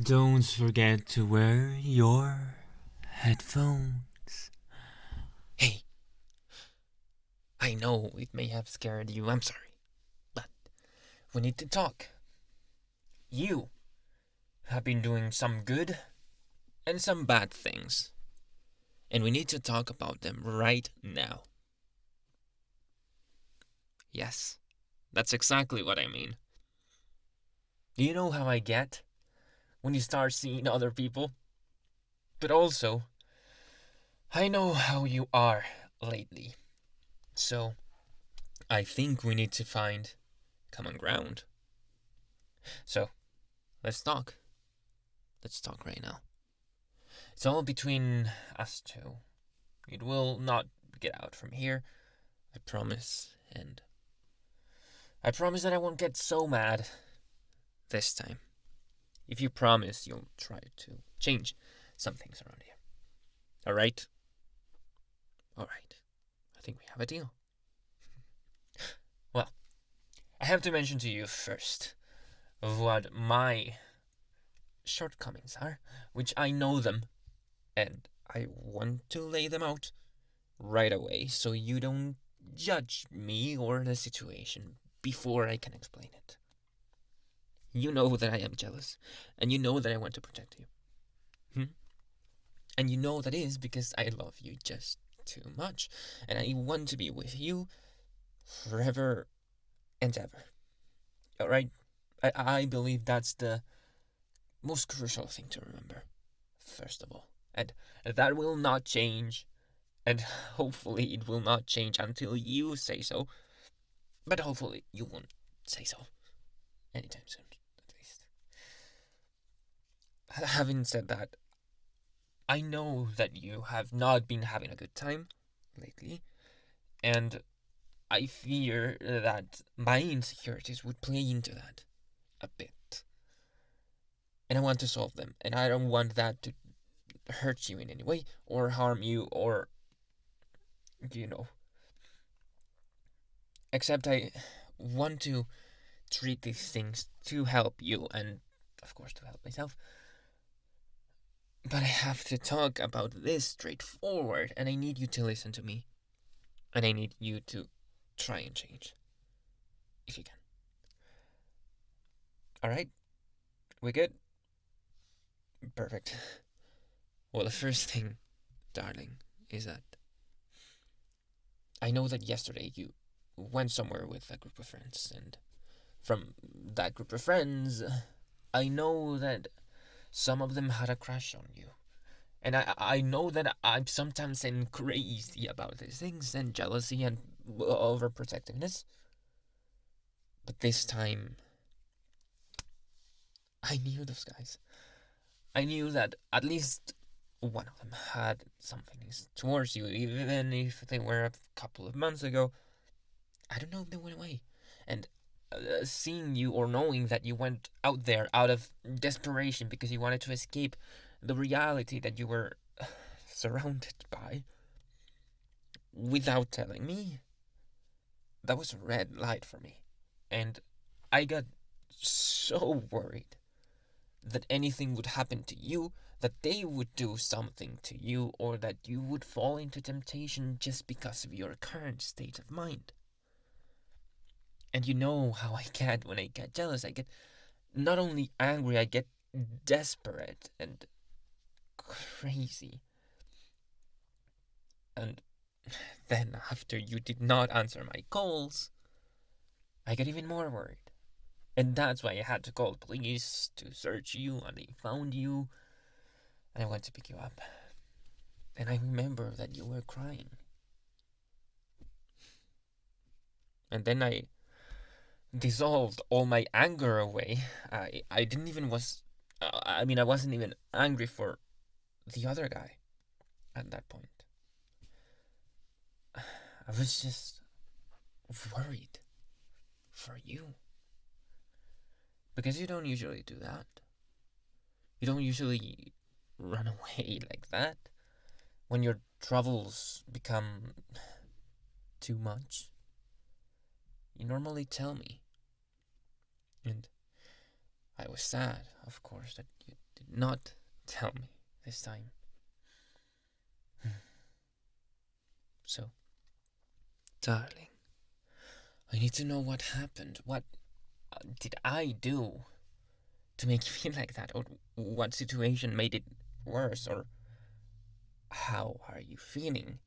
Don't forget to wear your headphones. Hey, I know it may have scared you, I'm sorry, but we need to talk. You have been doing some good and some bad things, and we need to talk about them right now. Yes, that's exactly what I mean. Do you know how I get when you start seeing other people? But also, I know how you are lately. So, I think we need to find common ground. So, let's talk. Let's talk right now. It's all between us two. It will not get out from here. I promise. And I promise that I won't get so mad this time. If you promise you'll try to change some things around here. Alright? Alright. I think we have a deal. Well, I have to mention to you first of what my shortcomings are, which I know them, and I want to lay them out right away so you don't judge me or the situation before I can explain it. You know that I am jealous, and you know that I want to protect you. Hmm? And you know that is because I love you just too much, and I want to be with you forever and ever. Alright? I believe that's the most crucial thing to remember, first of all. And that will not change, and hopefully it will not change until you say so. But hopefully you won't say so anytime soon, at least. Having said that, I know that you have not been having a good time lately, and I fear that my insecurities would play into that a bit. And I want to solve them, and I don't want that to hurt you in any way, or harm you, or, you know. Except I want to treat these things to help you, and of course to help myself. But I have to talk about this straightforward, and I need you to listen to me. And I need you to try and change. If you can. Alright? We good? Perfect. Well, the first thing, darling, is that I know that yesterday you went somewhere with a group of friends, and from that group of friends, I know that some of them had a crush on you. And I know that I'm sometimes crazy about these things, and jealousy and overprotectiveness. But this time, I knew those guys. I knew that at least one of them had something towards you, even if they were a couple of months ago. I don't know if they went away. And seeing you or knowing that you went out there out of desperation because you wanted to escape the reality that you were surrounded by without telling me, that was a red light for me. And I got so worried that anything would happen to you, that they would do something to you, or that you would fall into temptation just because of your current state of mind. And you know how I get when I get jealous. I get not only angry, I get desperate and crazy. And then, after you did not answer my calls, I get even more worried. And that's why I had to call the police to search you, and they found you, and I went to pick you up. And I remember that you were crying. And then I dissolved all my anger away. I didn't even I wasn't even angry for the other guy at that point. I was just worried for you. Because you don't usually do that. You don't usually run away like that when your troubles become too much. You normally tell me. And I was sad, of course, that you not tell me this time? So, darling, I need to know what happened. What did I do to make you feel like that? Or what situation made it worse? Or how are you feeling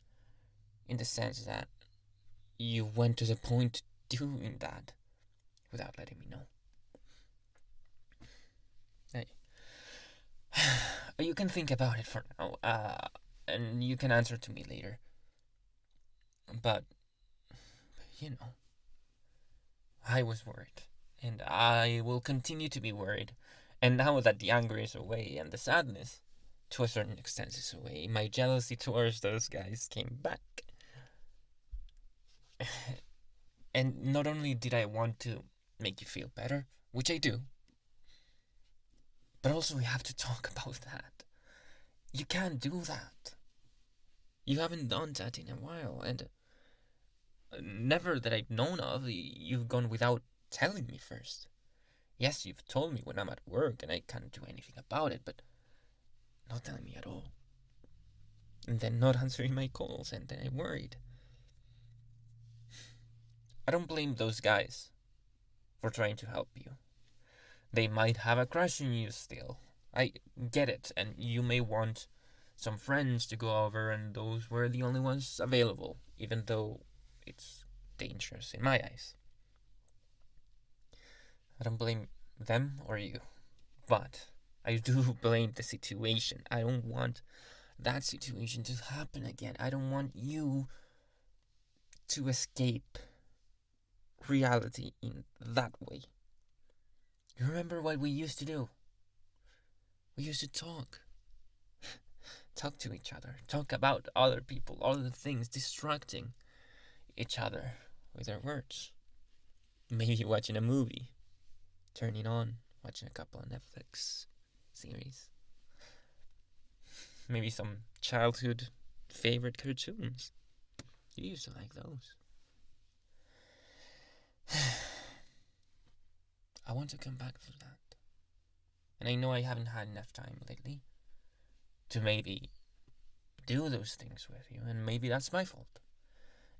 in the sense that you went to the point doing that without letting me know? Hey. You can think about it for now, and you can answer to me later. But, you know, I was worried, and I will continue to be worried. And now that the anger is away and the sadness, to a certain extent, is away, my jealousy towards those guys came back. And not only did I want to make you feel better, which I do, but also we have to talk about that. You can't do that. You haven't done that in a while, and never that I've known of, you've gone without telling me first. Yes, you've told me when I'm at work and I can't do anything about it, but not telling me at all. And then not answering my calls, and then I'm worried. I don't blame those guys for trying to help you. They might have a crush on you still. I get it, and you may want some friends to go over, and those were the only ones available, even though it's dangerous in my eyes. I don't blame them or you, but I do blame the situation. I don't want that situation to happen again. I don't want you to escape reality in that way. You remember what we used to do? We used to talk. Talk to each other. Talk about other people, other things, distracting each other with our words. Maybe watching a movie. Turning on, watching a couple of Netflix series. Maybe some childhood favorite cartoons. You used to like those. I want to come back to that. And I know I haven't had enough time lately to maybe do those things with you, and maybe that's my fault.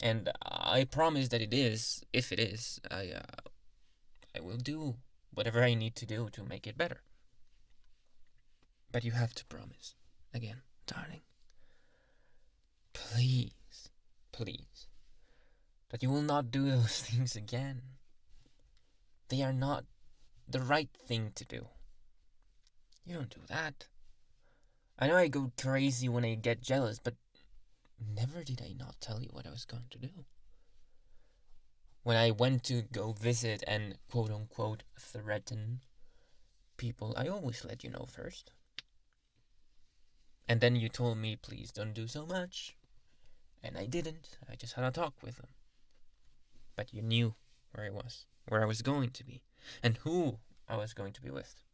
And I promise that it is, if it is, I will do whatever I need to do to make it better. But you have to promise, again, darling, please, please, that you will not do those things again. They are not the right thing to do. You don't do that. I know I go crazy when I get jealous, but never did I not tell you what I was going to do. When I went to go visit and quote unquote threaten people, I always let you know first. And then you told me, please don't do so much. And I didn't. I just had a talk with them. But you knew where I was going to be, and who I was going to be with.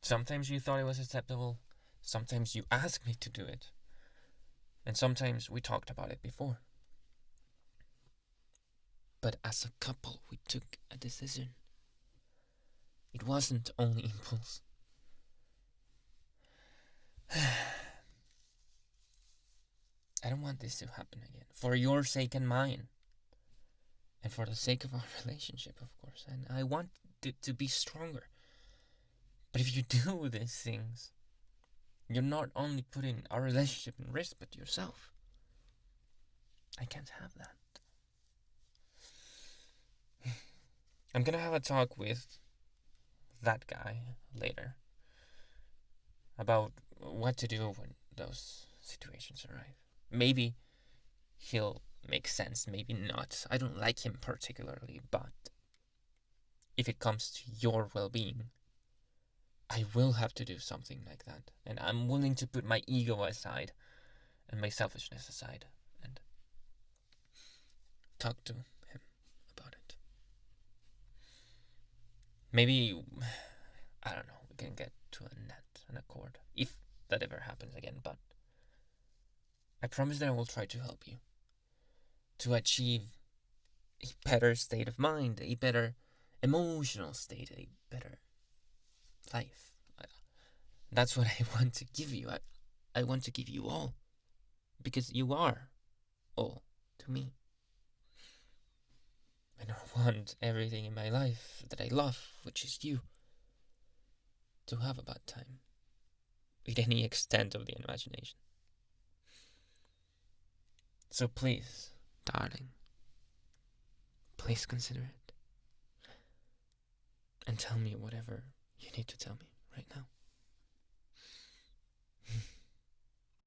Sometimes you thought it was acceptable. Sometimes you asked me to do it. And sometimes we talked about it before. But as a couple, we took a decision. It wasn't only impulse. I don't want this to happen again. For your sake and mine. And for the sake of our relationship, of course. And I want it to be stronger. But if you do these things, you're not only putting our relationship in risk, but yourself. I can't have that. I'm gonna have a talk with that guy later about what to do when those situations arrive. Maybe he'll make sense, maybe not. I don't like him particularly, but if it comes to your well-being, I will have to do something like that. And I'm willing to put my ego aside and my selfishness aside and talk to him about it. Maybe, I don't know, we can get to an accord, if that ever happens again, but I promise that I will try to help you to achieve a better state of mind, a better emotional state, a better life. That's what I want to give you. I want to give you all. Because you are all to me. And I want everything in my life that I love, which is you, to have a bad time. With any extent of the imagination. So please, darling, please consider it. And tell me whatever you need to tell me right now.